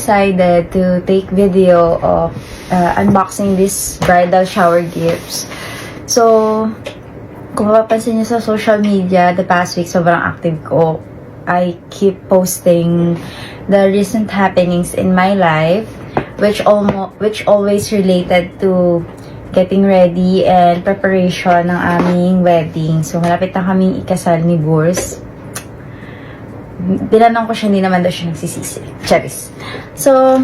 decided to take video of unboxing these bridal shower gifts. So, kung mapapansin niyo sa social media, the past week, sobrang active ko. I keep posting the recent happenings in my life, which always related to getting ready and preparation ng aming wedding. So, malapit na kaming ikasal ni Burs. Tinanong ko siya, hindi naman daw siya nagsisisi. Charis. So,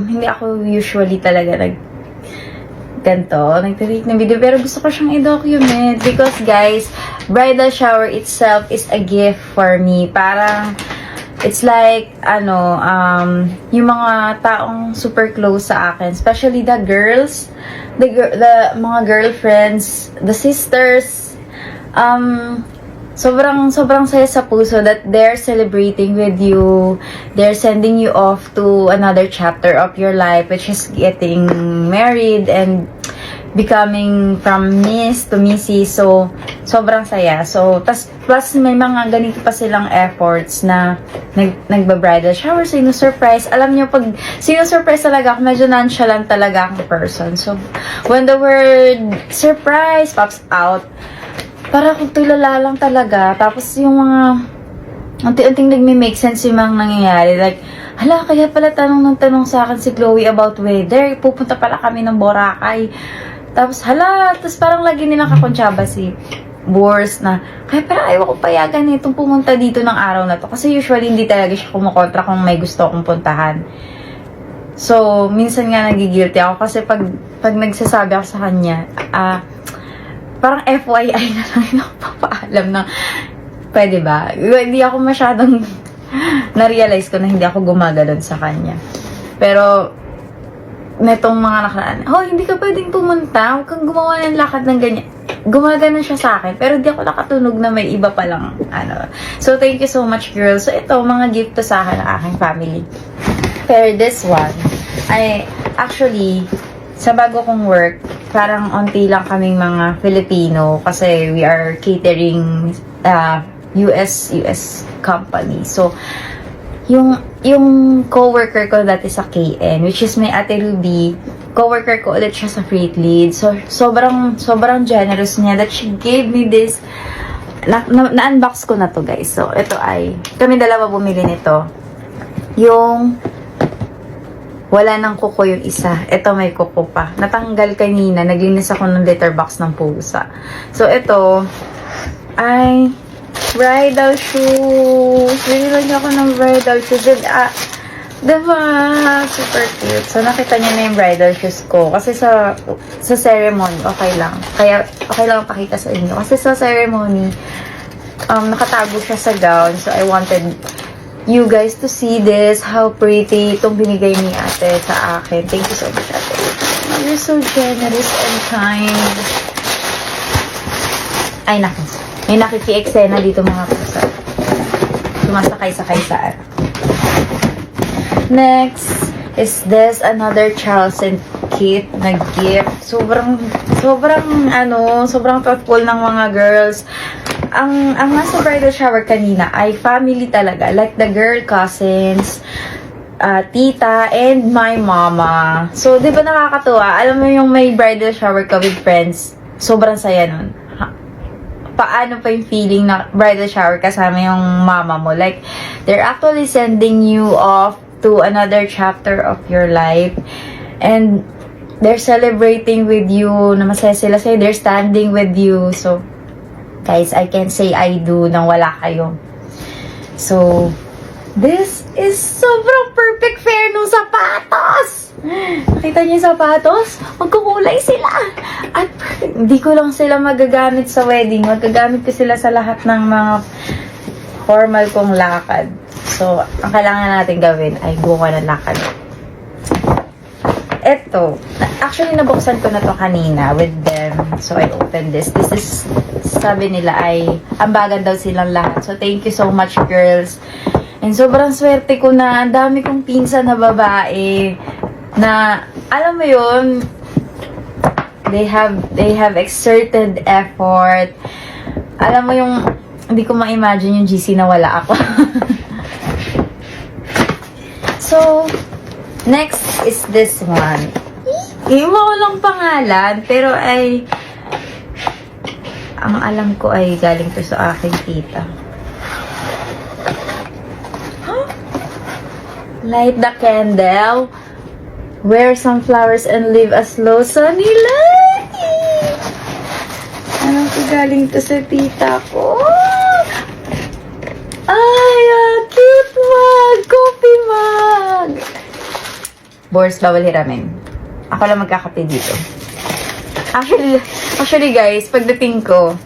hindi ako usually talaga nagtitake ng video, pero gusto ko siyang i-document because guys, bridal shower itself is a gift for me. Parang it's like yung mga taong super close sa akin, especially the girls, the mga girlfriends, the sisters, sobrang saya sa puso that they're celebrating with you. They're sending you off to another chapter of your life, which is getting married and becoming from Miss to Missy. So, sobrang saya. So, plus may mga ganito pa silang efforts na nagba-bridal shower, sinu-surprise. Alam niyo, pag sinu-surprise talaga ako, medyo nonchalant talaga akong person. So, when the word surprise pops out, para akong tulala lang talaga. Tapos yung mga unti-unting nagme-make sense yung mga nangyayari. Like, hala, kaya pala tanong sa akin si Chloe about weather. Pupunta pala kami ng Boracay. Tapos, tapos parang lagi nilang kakonsyaba si Bors na, kaya parang ayaw ko payagan itong pumunta dito ng araw na to. Kasi usually hindi talaga siya kumukontra kung may gusto akong puntahan. So, minsan nga nagigilty ako kasi pag nagsasabi ako sa kanya, parang FYI na lang yung papaalam na, pwede ba? Hindi ako masyadong na-realize ko na hindi ako gumagalon sa kanya. Pero, netong mga nakaraan, hindi ka pwedeng pumunta, huwag kang gumawa ng lakad ng ganyan. Gumagana siya sa akin, pero di ako nakatunog na may iba palang, So, thank you so much, girls. So, ito, mga gift to sa akin ng aking family. Pero this one, actually, sa bago kong work, parang onti lang kaming mga Filipino kasi we are catering US company. So, yung coworker ko dati sa KN, which is may Ate Ruby, coworker ko ulit siya sa Freight Lead. So, sobrang generous niya that she gave me this. Na-unbox ko na to, guys. So, ito kami dalawa bumili nito. Yung wala nang kuko yung isa. Ito may kuko pa. Natanggal kanina. Naglinis ako ng litter box ng pusa. So, ito ay bridal shoes. Binili ako ng bridal shoes. Diba? Super cute. So, nakita niya na yung bridal shoes ko. Kasi sa ceremony, okay lang. Kaya, okay lang pakita sa inyo. Kasi sa ceremony, nakatago siya sa gown. So, I wanted you guys to see this, how pretty itong binigay ni ate sa akin. Thank you so much, ate. You're so generous and kind. Ay, naku. May nakiki-eksena dito mga pusa. Sumasakay-sakay saan. Next is this, another Charles and Kate na gift. Sobrang thoughtful ng mga girls. Ang nasa bridal shower kanina ay family talaga. Like the girl cousins, tita, and my mama. So, di ba nakakatuwa? Alam mo yung may bridal shower ka with friends, sobrang saya nun. Paano pa yung feeling na bridal shower kasama yung mama mo? Like, they're actually sending you off to another chapter of your life. And they're celebrating with you, na masaya sila sa'yo. They're standing with you. So, guys, I can say I do nang wala kayo. So, this is sobrang perfect pair ng sapatos! Nakita niyo yung sapatos? Magkukulay sila! At hindi ko lang sila magagamit sa wedding. Magagamit ko sila sa lahat ng mga formal kong lakad. So, ang kailangan natin gawin ay buka ng lakad. Eto, actually nabuksan ko na to kanina with them. So, I opened this. This is, sabi nila ay, ambagan daw silang lahat. So, thank you so much, girls. And sobrang swerte ko na, ang dami kong pinsan na babae na, alam mo yun, they have exerted effort. Alam mo yung, hindi ko ma-imagine yung GC na wala ako. So, next is this one. Yung walang pangalan, pero ay ang alam ko ay galing to sa aking tita. Huh? Light the candle, wear some flowers and live a slow sunny life. Alam ko galing to sa tita ko. Ay, cute mug! Coffee mug! Boris, bawal hiramin. Ako lang magkakape dito. Actually guys, pagdating ko,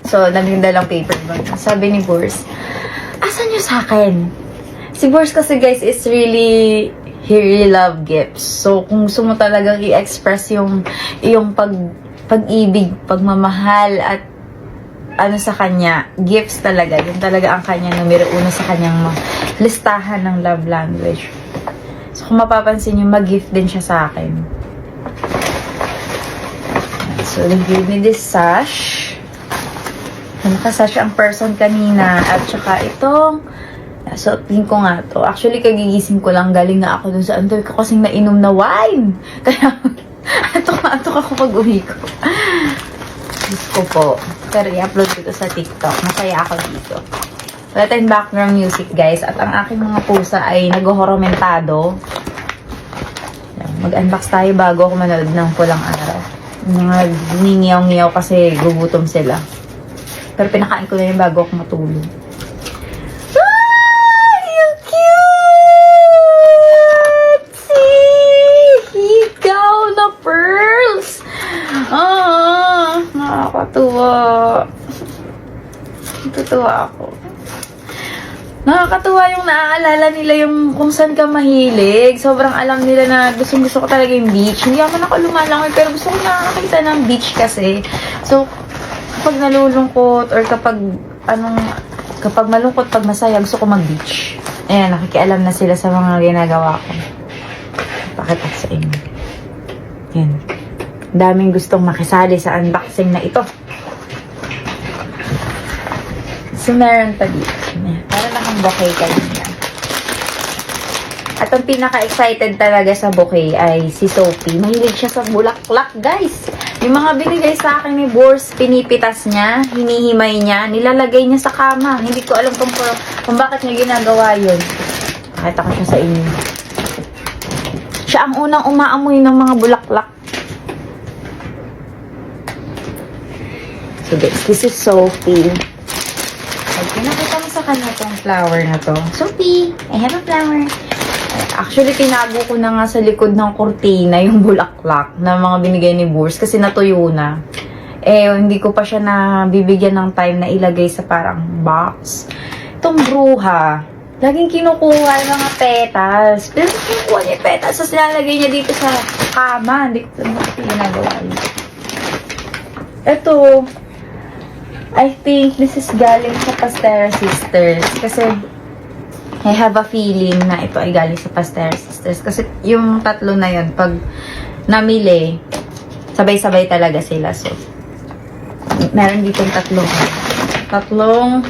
so, nagdalang paper bag. Sabi ni Boris, asan niyo sa akin? Si Boris kasi guys is really, he really love gifts. So, kung gusto mo talagang i-express yung pag-ibig, pagmamahal, at ano sa kanya, gifts talaga. Yun talaga ang kanya numero una sa kanyang listahan ng love language. So, kung mapapansin nyo, mag-gift din siya sa akin. So, they gave me this sash. Nakasash ang person kanina. At saka itong, so, tingin ko nga to. Actually, kagigising ko lang. Galing na ako dun sa antoy ko kasing nainom na wine. Kaya, atok ako pag-uwi ko. Diyos ko po. Pero i-upload ko to sa TikTok. Masaya ako dito. Wala tayong background music, guys. At ang aking mga pusa ay nag-horomentado. Mag-unbox tayo bago ako manood ng Pulang Araw. Mga ningiyaw-ngiyaw kasi gugutom sila. Pero pinakain ko na yun bago ako matulog. Ah! Yung cute! See! Higaw na pearls! Ah! Nakakatuwa. Natutuwa ako. Nakakatuwa yung naaalala nila yung kung saan ka mahilig. Sobrang alam nila na gusto ko talaga yung beach. Hindi naman ako lumalangoy pero gusto ko nakakita ng beach kasi. So, kapag nalulungkot or kapag malungkot, pag masaya, gusto ko mag-beach. Ayan, nakikialam na sila sa mga ginagawa ko. Pakita sa inyo. Yan. Daming gustong makisali sa unboxing na ito. So, meron pa dito. Para nakang bouquet kanina. At ang pinaka-excited talaga sa bouquet ay si Sophie. Mahilig siya sa bulaklak, guys. Yung mga binigay sa akin ni Boris, pinipitas niya, hinihimay niya, nilalagay niya sa kama. Hindi ko alam kung bakit niya ginagawa yun. Pakita ko siya sa inyo. Siya ang unang umaamoy ng mga bulaklak. So, guys, this is Sophie. Ay, pinakita mo sa kanya itong flower na to. Sophie, I have a flower. Actually, tinago ko na nga sa likod ng kurtina yung bulaklak na mga binigay ni Boris kasi natuyo na. Eh, hindi ko pa siya nabibigyan ng time na ilagay sa parang box. Itong bruha, laging kinukuha yung mga petals. Pero kinukuha niya yung petals, tapos nilalagay niya dito sa kama. Hindi ko ginagawa yun. Ito, I think this is galing sa Pastera Sisters. Kasi, I have a feeling na ito ay galing sa Pastera Sisters. Kasi, yung tatlo na yun, pag namili, sabay-sabay talaga sila. So, meron ditong tatlong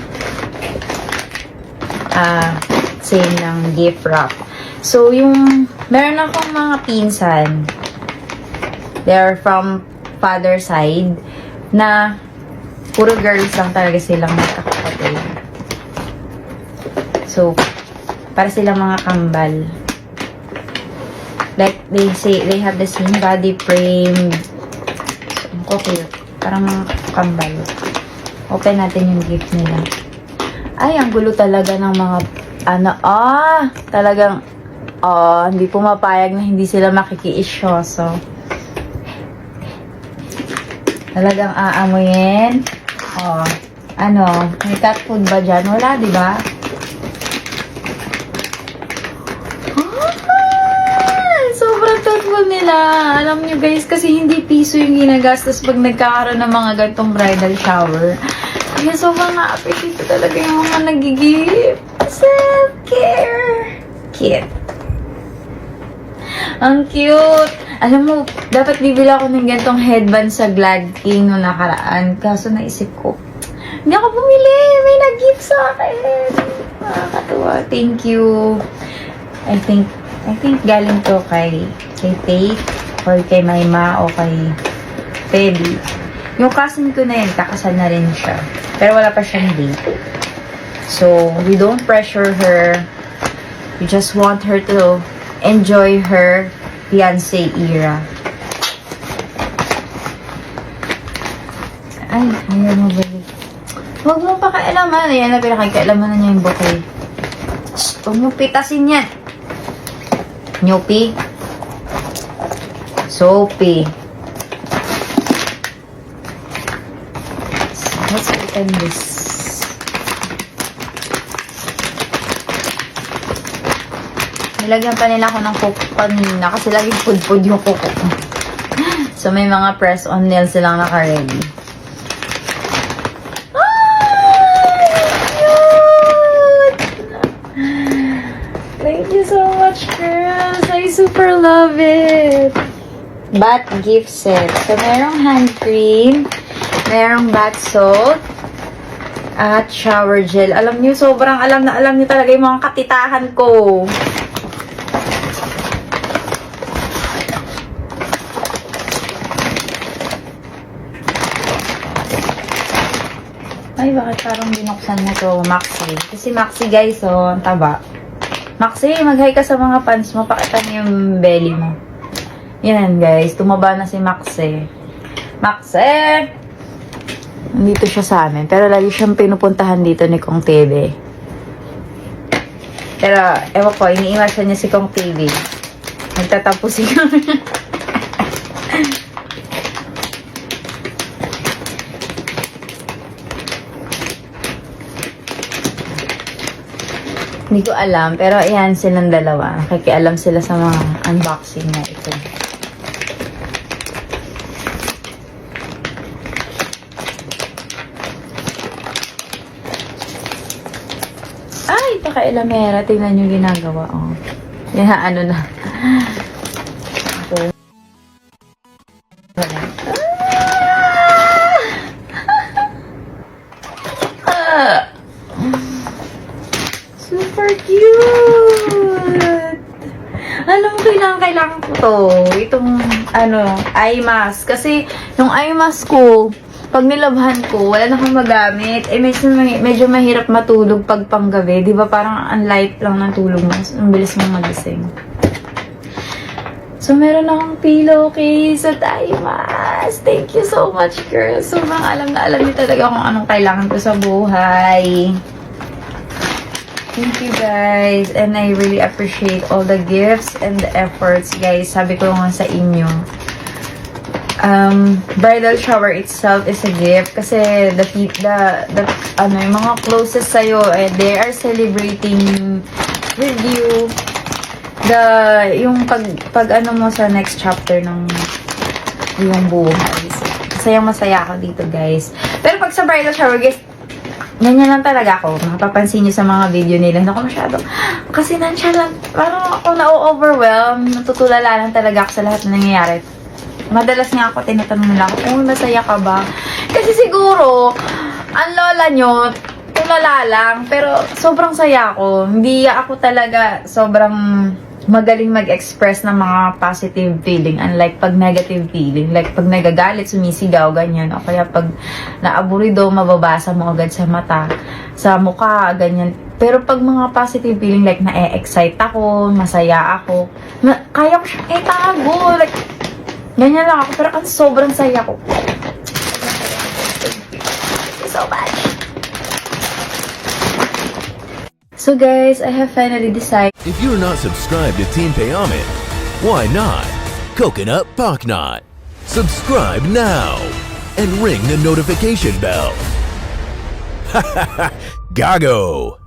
same ng gift wrap. So, yung, meron akong mga pinsan. They're from father side na puro girls lang talaga silang magkakapatid. So, para silang mga kambal. Like, they have the same body frame. So, okay. Parang mga kambal. Open natin yung gift nila. Ay, ang gulo talaga ng mga, talagang, hindi pumapayag na hindi sila makikiisyoso. Talagang aamuyin. May cat food ba dyan? Wala, di ba? Sobrang thoughtful nila. Alam nyo guys, kasi hindi piso yung ginagastos pag nagkakaroon ng mga gantong bridal shower. Kaya sobrang na-appreciate ko talaga yung mga nagigip. Self-care. Cute. Ang cute. Alam mo, dapat bibili ako ng gantong headband sa Glad King noong nakaraan. Kaso naisip ko, hindi ako bumili. May nag-gift sa akin. Nakakatuwa. Thank you. I think galing to kay Faith or kay Maima o kay Feli. Yung cousin ko na yun, kakasal na rin siya. Pero wala pa siyang date. So, we don't pressure her. We just want her to enjoy her fiancé era. Ay, ayaw mo balik. Huwag mo pakialaman. Ayan na, pinakaialaman na niya yung bouquet. Shh, huwag mo pitasin yan. Nyopi. Soapy. So, let's open this. Nilagyan pa nila ako ng coco kanina kasi laging pudpud yung coco ko. So, may mga press-on nails silang naka-ready. Thank you so much, girls. I super love it. Bath gift set. So, merong hand cream, merong bath salt, at shower gel. Alam niyo, sobrang alam niyo talaga yung mga katitahan ko. Ay, bakit parang binuksan mo to, Maxi? Kasi Maxi, guys, oh, ang taba. Maxi, mag-hi ka sa mga fans mo. Pakita mo yung belly mo. Yan, guys. Tumaba na si Maxi. Maxi! Nandito siya sa amin. Pero lagi siyang pinupuntahan dito ni Kong TV. Pero, ewan ko, iniiwasan niya si Kong TV. Nagtatapos siya. Hindi ko alam, pero ayan silang dalawa. Nakikialam sila sa mga unboxing na ito. Ay, pakailamera. Tingnan yung ginagawa. Oh. Yan, ano na. Okay. Super cute! Alam mo, kailangan ko to. Itong, eye mask. Kasi, yung eye mask ko, pag nilabhan ko, wala na akong magamit. Eh, medyo mahirap matulog pag panggabi. Di ba parang ang light lang ng tulog mo. Ang bilis mong magising. So, meron akong pillowcase at eye mask. Thank you so much, girl. Sobrang alam niyo talaga kung anong kailangan ko sa buhay. Thank you, guys. And I really appreciate all the gifts and the efforts, guys. Sabi ko nga sa inyo. Bridal shower itself is a gift kasi yung mga closest sa'yo, they are celebrating with you yung pag mo sa next chapter ng iyong buhay. Masaya ako dito, guys. Pero pag sa bridal shower, guys, ganyan lang talaga ako. Mapapansin nyo sa mga video nila. Hindi ako masyado. Kasi nonchalant. Parang ako na-overwhelm. Natutulala lang talaga ako sa lahat na nangyayari. Madalas nga ako, tinatanong nila ako, masaya ka ba? Kasi siguro, ang lola nyo, tulala lang. Pero sobrang saya ako. Hindi ako talaga sobrang magaling mag-express ng mga positive feeling. Unlike pag negative feeling. Like pag nagagalit, sumisigaw, ganyan. O kaya pag naaburido, mababasa mo agad sa mata, sa mukha, ganyan. Pero pag mga positive feeling, like na-excite ako, masaya ako, kaya ko siyang itago. Like, ganyan lang ako. Pero ang sobrang saya ko. Thank you so much. So guys, I have finally decided. If you're not subscribed to Team Payaman, why not? Coconut Pocknot. Subscribe now and ring the notification bell. Gago!